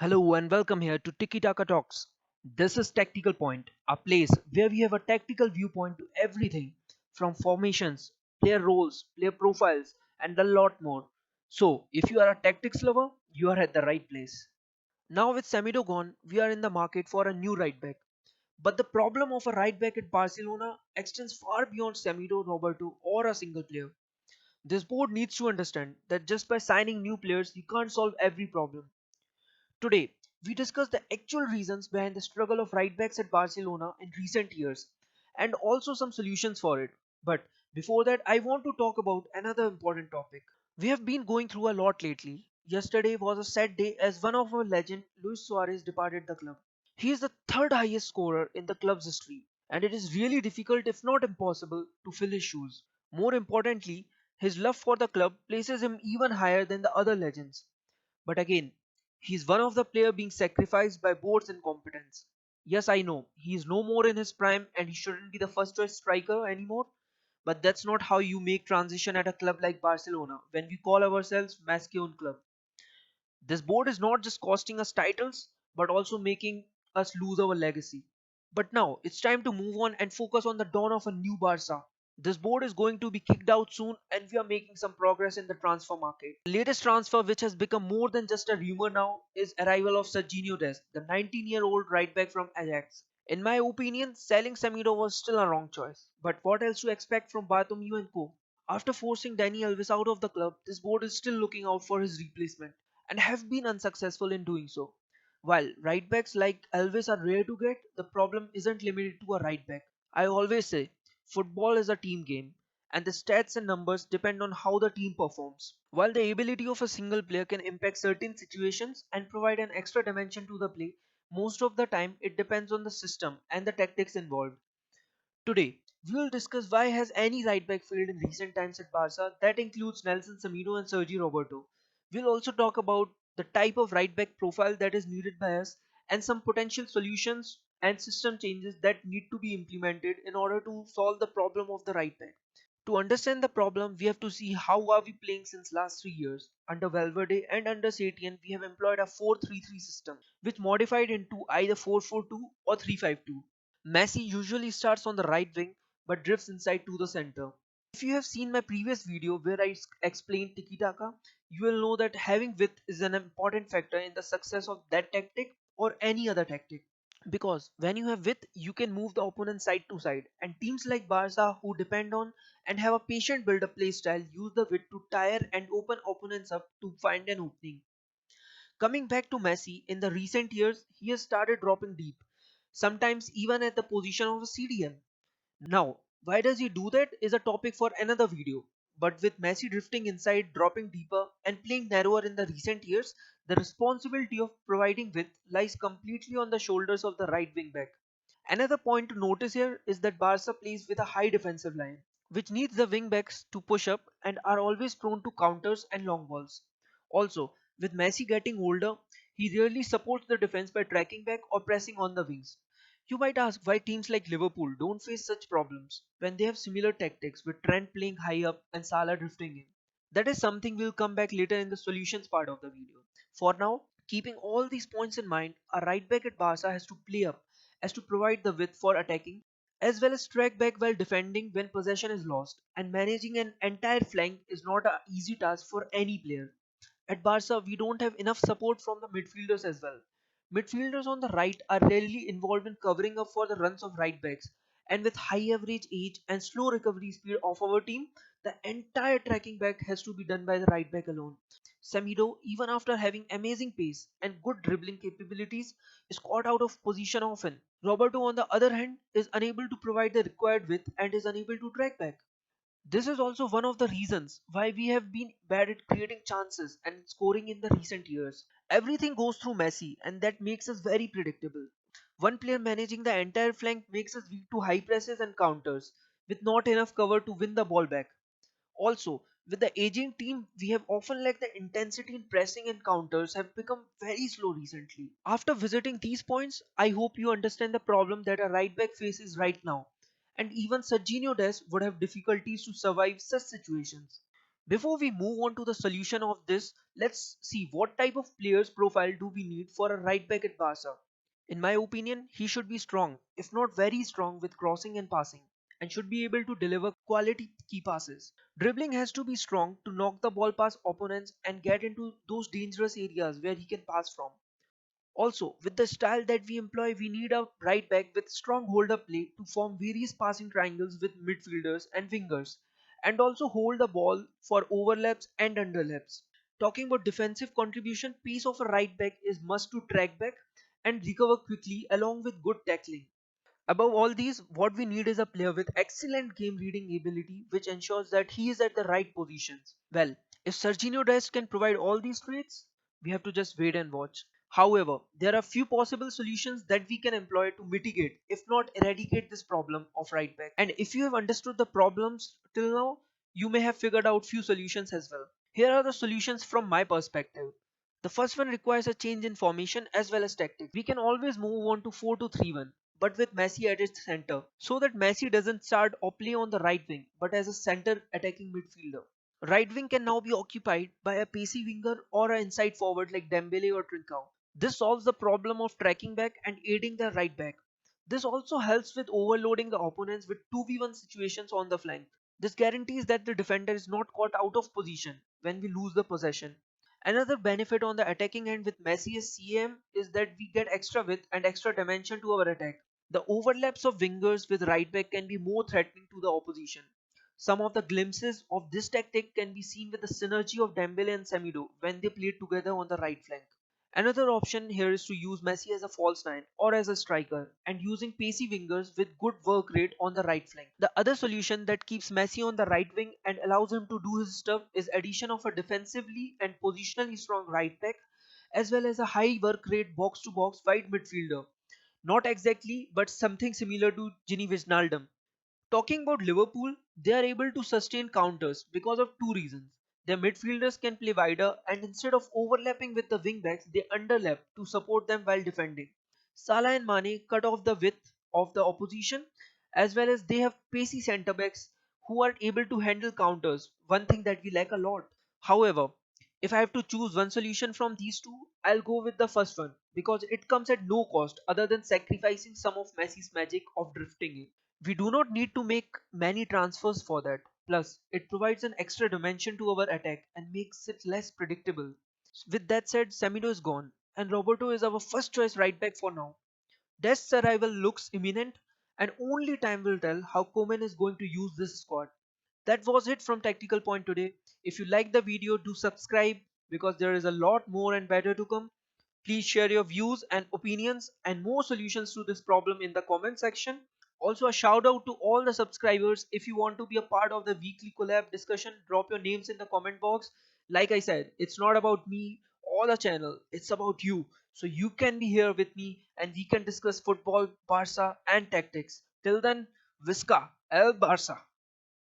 Hello and welcome here to Tiki Taka Talks. This is Tactical Point, a place where we have a tactical viewpoint to everything from formations, player roles, player profiles, and a lot more. So, if you are a tactics lover, you are at the right place. Now, with Samido gone, we are in the market for a new right back. But the problem of a right back at Barcelona extends far beyond Samido, Roberto, or a single player. This board needs to understand that just by signing new players, you can't solve every problem. Today, we discuss the actual reasons behind the struggle of right backs at Barcelona in recent years and also some solutions for it. But before that, I want to talk about another important topic. We have been going through a lot lately. Yesterday was a sad day as one of our legend, Luis Suarez, departed the club. He is the third highest scorer in the club's history, and it is really difficult, if not impossible, to fill his shoes. More importantly, his love for the club places him even higher than the other legends. But again, he's one of the player being sacrificed by board's incompetence. Yes, I know, he is no more in his prime and he shouldn't be the first choice striker anymore. But that's not how you make transition at a club like Barcelona when we call ourselves Masculine Club. This board is not just costing us titles, but also making us lose our legacy. But now it's time to move on and focus on the dawn of a new Barca. This board is going to be kicked out soon and we are making some progress in the transfer market. The latest transfer which has become more than just a rumor now is arrival of Serginho Dest, the 19-year-old right back from Ajax. In my opinion, selling Semedo was still a wrong choice. But what else to expect from Bartomeu and co? After forcing Danny Alves out of the club, this board is still looking out for his replacement and have been unsuccessful in doing so. While right backs like Alves are rare to get, the problem isn't limited to a right back. I always say, football is a team game, and the stats and numbers depend on how the team performs. While the ability of a single player can impact certain situations and provide an extra dimension to the play, most of the time it depends on the system and the tactics involved. Today, we will discuss why has any right back failed in recent times at Barca. That includes Nelson Semedo and Sergi Roberto. We'll also talk about the type of right back profile that is needed by us and some potential solutions and system changes that need to be implemented in order to solve the problem of the right back. To understand the problem, we have to see how are we playing since last 3 years. Under Valverde and under Setien, we have employed a 4-3-3 system, which modified into either 4-4-2 or 3-5-2. Messi usually starts on the right wing but drifts inside to the center. If you have seen my previous video where I explained Tiki Taka, you will know that having width is an important factor in the success of that tactic or any other tactic. Because when you have width, you can move the opponent side to side, and teams like Barca, who depend on and have a patient build up play style, use the width to tire and open opponents up to find an opening. Coming back to Messi, in the recent years, he has started dropping deep, sometimes even at the position of a CDM. Now, why does he do that is a topic for another video. But with Messi drifting inside, dropping deeper, and playing narrower in the recent years, the responsibility of providing width lies completely on the shoulders of the right wing back. Another point to notice here is that Barca plays with a high defensive line, which needs the wing backs to push up and are always prone to counters and long balls. Also, with Messi getting older, he rarely supports the defense by tracking back or pressing on the wings. You might ask why teams like Liverpool don't face such problems when they have similar tactics with Trent playing high up and Salah drifting in. That is something we'll come back later in the solutions part of the video. For now, keeping all these points in mind, a right back at Barca has to play up as to provide the width for attacking as well as track back while defending when possession is lost, and managing an entire flank is not an easy task for any player. At Barca, we don't have enough support from the midfielders as well. Midfielders on the right are rarely involved in covering up for the runs of right backs, and with high average age and slow recovery speed of our team, the entire tracking back has to be done by the right back alone. Samido, even after having amazing pace and good dribbling capabilities, is caught out of position often. Roberto, on the other hand, is unable to provide the required width and is unable to track back. This is also one of the reasons why we have been bad at creating chances and scoring in the recent years. Everything goes through Messi, and that makes us very predictable. One player managing the entire flank makes us weak to high presses and counters, with not enough cover to win the ball back. Also, with the aging team, we have often lacked the intensity in pressing, and counters have become very slow recently. After visiting these points, I hope you understand the problem that a right back faces right now, and even Serginho Dest would have difficulties to survive such situations. Before we move on to the solution of this, let's see what type of players profile do we need for a right back at Barca. In my opinion, he should be strong, if not very strong with crossing and passing, and should be able to deliver quality key passes. Dribbling has to be strong to knock the ball past opponents and get into those dangerous areas where he can pass from. Also, with the style that we employ, we need a right back with strong hold up play to form various passing triangles with midfielders and wingers, and also hold the ball for overlaps and underlaps. Talking about defensive contribution, piece of a right back is must to track back and recover quickly along with good tackling. Above all these, what we need is a player with excellent game reading ability which ensures that he is at the right positions. Well, if Serginho Dest can provide all these traits, we have to just wait and watch. However, there are few possible solutions that we can employ to mitigate, if not eradicate this problem of right back. And if you have understood the problems till now, you may have figured out few solutions as well. Here are the solutions from my perspective. The first one requires a change in formation as well as tactics. We can always move on to 4-2-3-1, but with Messi at its center, so that Messi doesn't start or play on the right wing, but as a center attacking midfielder. Right wing can now be occupied by a pacey winger or an inside forward like Dembele or Trincao. This solves the problem of tracking back and aiding the right back. This also helps with overloading the opponents with 2v1 situations on the flank. This guarantees that the defender is not caught out of position when we lose the possession. Another benefit on the attacking end with Messi as CM is that we get extra width and extra dimension to our attack. The overlaps of wingers with right back can be more threatening to the opposition. Some of the glimpses of this tactic can be seen with the synergy of Dembele and Semido when they played together on the right flank. Another option here is to use Messi as a false nine or as a striker and using pacey wingers with good work rate on the right flank. The other solution that keeps Messi on the right wing and allows him to do his stuff is addition of a defensively and positionally strong right back as well as a high work rate box to box wide midfielder. Not exactly, but something similar to Gini Wijnaldum. Talking about Liverpool, they are able to sustain counters because of two reasons. Their midfielders can play wider and instead of overlapping with the wingbacks, they underlap to support them while defending. Salah and Mane cut off the width of the opposition as well as they have pacey centre backs who are able to handle counters, one thing that we lack a lot. However, if I have to choose one solution from these two, I'll go with the first one because it comes at no cost other than sacrificing some of Messi's magic of drifting in. We do not need to make many transfers for that. Plus, it provides an extra dimension to our attack and makes it less predictable. With that said, Semedo is gone, and Roberto is our first choice right back for now. Dest's arrival looks imminent, and only time will tell how Koeman is going to use this squad. That was it from Tactical Point today. If you like the video, do subscribe because there is a lot more and better to come. Please share your views and opinions and more solutions to this problem in the comment section. Also, a shout out to all the subscribers. If you want to be a part of the weekly collab discussion, drop your names in the comment box. Like I said, it's not about me or the channel, it's about you. So you can be here with me and we can discuss football, Barca, and tactics. Till then, Visca, El Barca.